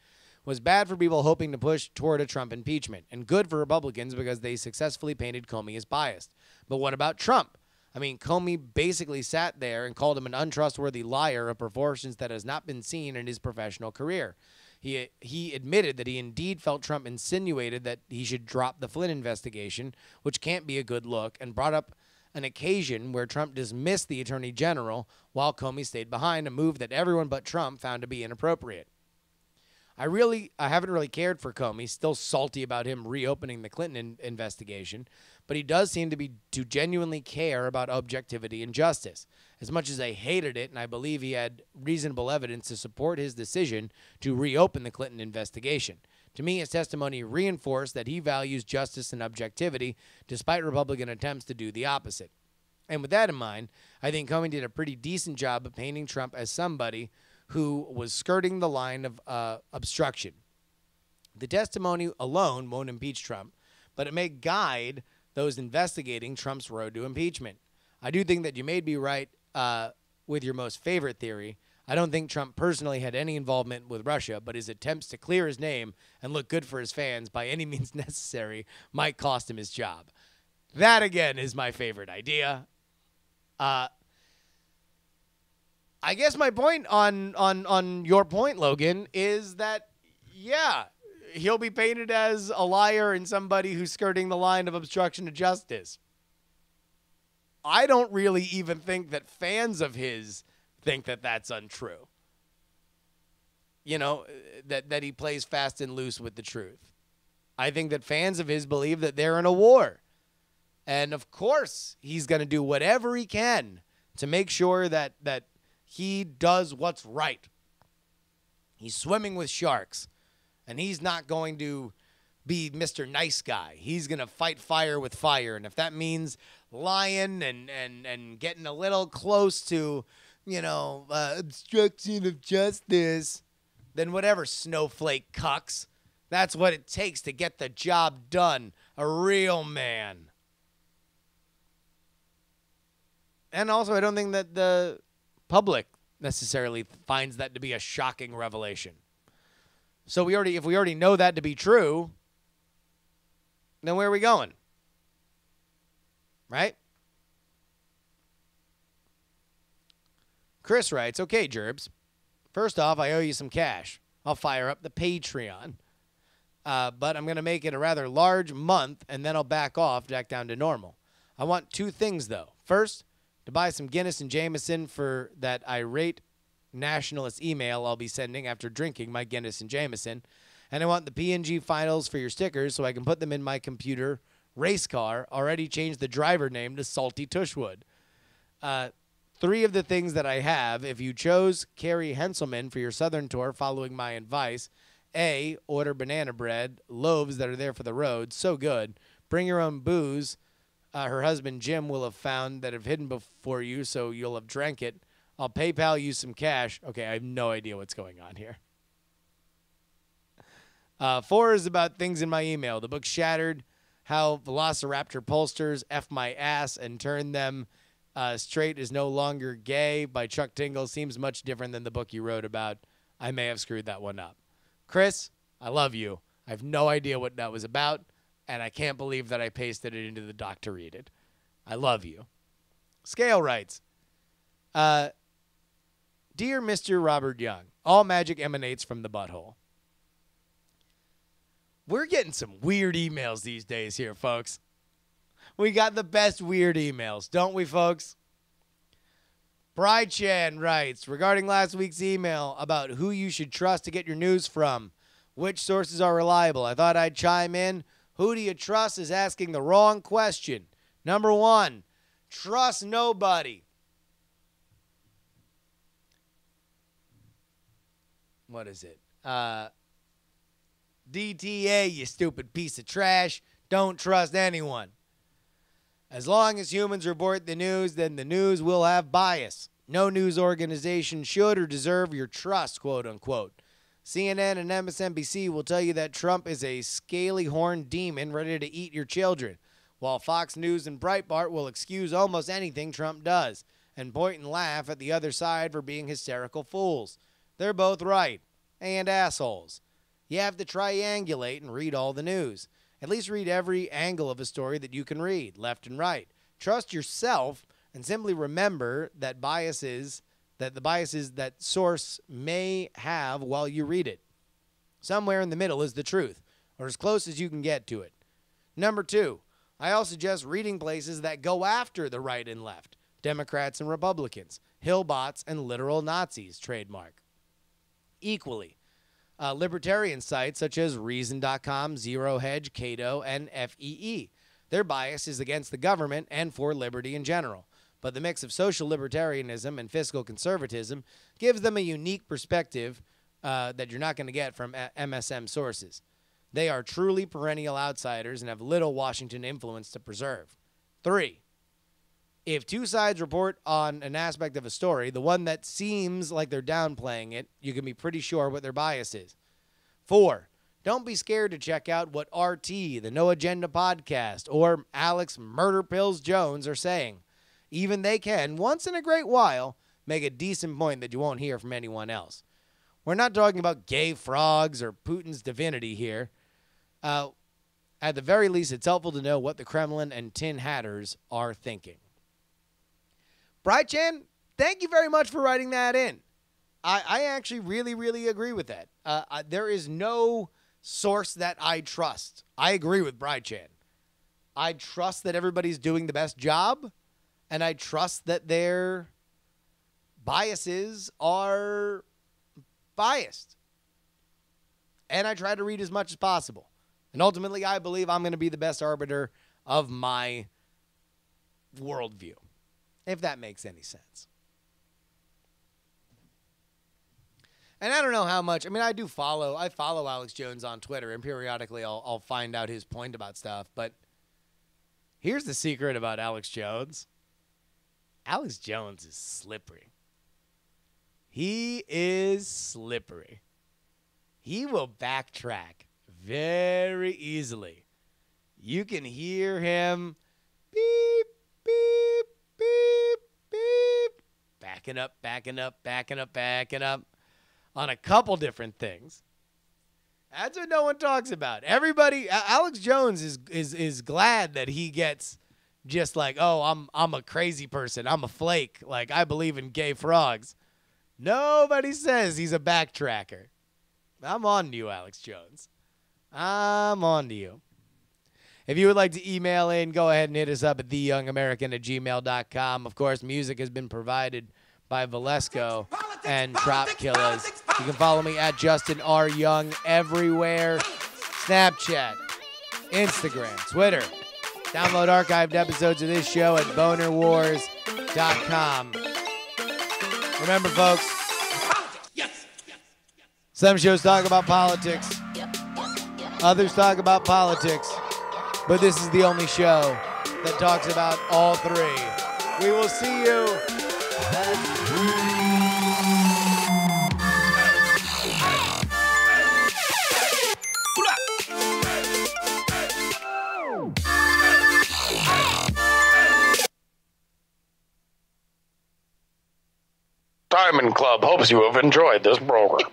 was bad for people hoping to push toward a Trump impeachment, and good for Republicans because they successfully painted Comey as biased. But what about Trump? I mean, Comey basically sat there and called him an untrustworthy liar of proportions that has not been seen in his professional career. He admitted that he indeed felt Trump insinuated that he should drop the Flynn investigation, which can't be a good look, and brought up an occasion where Trump dismissed the attorney general while Comey stayed behind, a move that everyone but Trump found to be inappropriate. I haven't really cared for Comey, still salty about him reopening the Clinton investigation, but he does seem to genuinely care about objectivity and justice. As much as I hated it, and I believe he had reasonable evidence to support his decision to reopen the Clinton investigation. To me, his testimony reinforced that he values justice and objectivity, despite Republican attempts to do the opposite. And with that in mind, I think Comey did a pretty decent job of painting Trump as somebody who was skirting the line of obstruction. The testimony alone won't impeach Trump, but it may guide those investigating Trump's road to impeachment. I do think that you may be right with your most favorite theory. I don't think Trump personally had any involvement with Russia, but his attempts to clear his name and look good for his fans by any means necessary might cost him his job. That, again, is my favorite idea. I guess my point on your point, Logan, is that, yeah, he'll be painted as a liar and somebody who's skirting the line of obstruction of justice. I don't really even think that fans of his think that that's untrue. You know, that he plays fast and loose with the truth. I think that fans of his believe that they're in a war. And, of course, he's going to do whatever he can to make sure that he does what's right. He's swimming with sharks, and he's not going to be Mr. Nice Guy. He's going to fight fire with fire, and if that means lying and getting a little close to, obstruction of justice, then whatever, snowflake cucks. That's what it takes to get the job done. A real man. And also, I don't think that the public necessarily finds that to be a shocking revelation. So if we already know that to be true, then where are we going? Right? Chris writes, okay, Gerbs. First off, I owe you some cash. I'll fire up the Patreon. But I'm going to make it a rather large month, and then I'll back down to normal. I want two things, though. First, to buy some Guinness and Jameson for that irate nationalist email I'll be sending after drinking my Guinness and Jameson. And I want the P&G finals for your stickers so I can put them in my computer race car. Already changed the driver name to Salty Tushwood. Three of the things that I have, if you chose Carrie Henselman for your Southern tour following my advice, A, order banana bread, loaves that are there for the road, so good. Bring your own booze. Her husband, Jim, will have found that have hidden before you, so you'll have drank it. I'll PayPal you some cash. Okay, I have no idea what's going on here. 4 is about things in my email. The book Shattered, How Velociraptor Pollsters F My Ass and Turn Them Straight is No Longer Gay by Chuck Tingle seems much different than the book you wrote about. I may have screwed that one up. Chris, I love you. I have no idea what that was about, and I can't believe that I pasted it into the doc to read it. I love you. Scale writes, Dear Mr. Robert Young, all magic emanates from the butthole. We're getting some weird emails these days here, folks. We got the best weird emails, don't we, folks? Bride Chan writes, regarding last week's email about who you should trust to get your news from, which sources are reliable, I thought I'd chime in. Who do you trust is asking the wrong question. Number 1, trust nobody. What is it? DTA, you stupid piece of trash. Don't trust anyone. As long as humans report the news, then the news will have bias. No news organization should or deserve your trust, quote unquote. CNN and MSNBC will tell you that Trump is a scaly-horned demon ready to eat your children, while Fox News and Breitbart will excuse almost anything Trump does and point and laugh at the other side for being hysterical fools. They're both right, and assholes. You have to triangulate and read all the news. At least read every angle of a story that you can read, left and right. Trust yourself and simply remember that the biases that source may have while you read it. Somewhere in the middle is the truth, or as close as you can get to it. Number 2, I also suggest reading places that go after the right and left, Democrats and Republicans, Hillbots and literal Nazis, trademark. Equally, libertarian sites such as Reason.com, Zero Hedge, Cato, and FEE. Their bias is against the government and for liberty in general, but the mix of social libertarianism and fiscal conservatism gives them a unique perspective that you're not going to get from MSM sources. They are truly perennial outsiders and have little Washington influence to preserve. 3, if two sides report on an aspect of a story, the one that seems like they're downplaying it, you can be pretty sure what their bias is. 4, don't be scared to check out what RT, the No Agenda podcast, or Alex Murder Pills Jones are saying. Even they can, once in a great while, make a decent point that you won't hear from anyone else. We're not talking about gay frogs or Putin's divinity here. At the very least, it's helpful to know what the Kremlin and Tin Hatters are thinking. Brightchan, thank you very much for writing that in. I actually really, really agree with that. There is no source that I trust. I agree with Brychan. I trust that everybody's doing the best job, and I trust that their biases are biased. And I try to read as much as possible. And ultimately, I believe I'm going to be the best arbiter of my worldview, if that makes any sense. And I don't know how much. I mean, I follow Alex Jones on Twitter, and periodically I'll find out his point about stuff. But here's the secret about Alex Jones. Alex Jones is slippery. He is slippery. He will backtrack very easily. You can hear him beep, beep, beep, beep, backing up, backing up, backing up, backing up on a couple different things. That's what no one talks about. Everybody, Alex Jones is glad that he gets just like, oh, I'm a crazy person. I'm a flake. Like, I believe in gay frogs. Nobody says he's a backtracker. I'm on to you, Alex Jones. I'm on to you. If you would like to email in, go ahead and hit us up at theyoungamerican@gmail.com. Of course, music has been provided by Valesco and Trop Killers. You can follow me at Justin R. Young everywhere. Snapchat, Instagram, Twitter. Download archived episodes of this show at bonerwars.com. Remember, folks, some shows talk about politics. Others talk about politics. But this is the only show that talks about all three. We will see you. Diamond Club hopes you have enjoyed this program.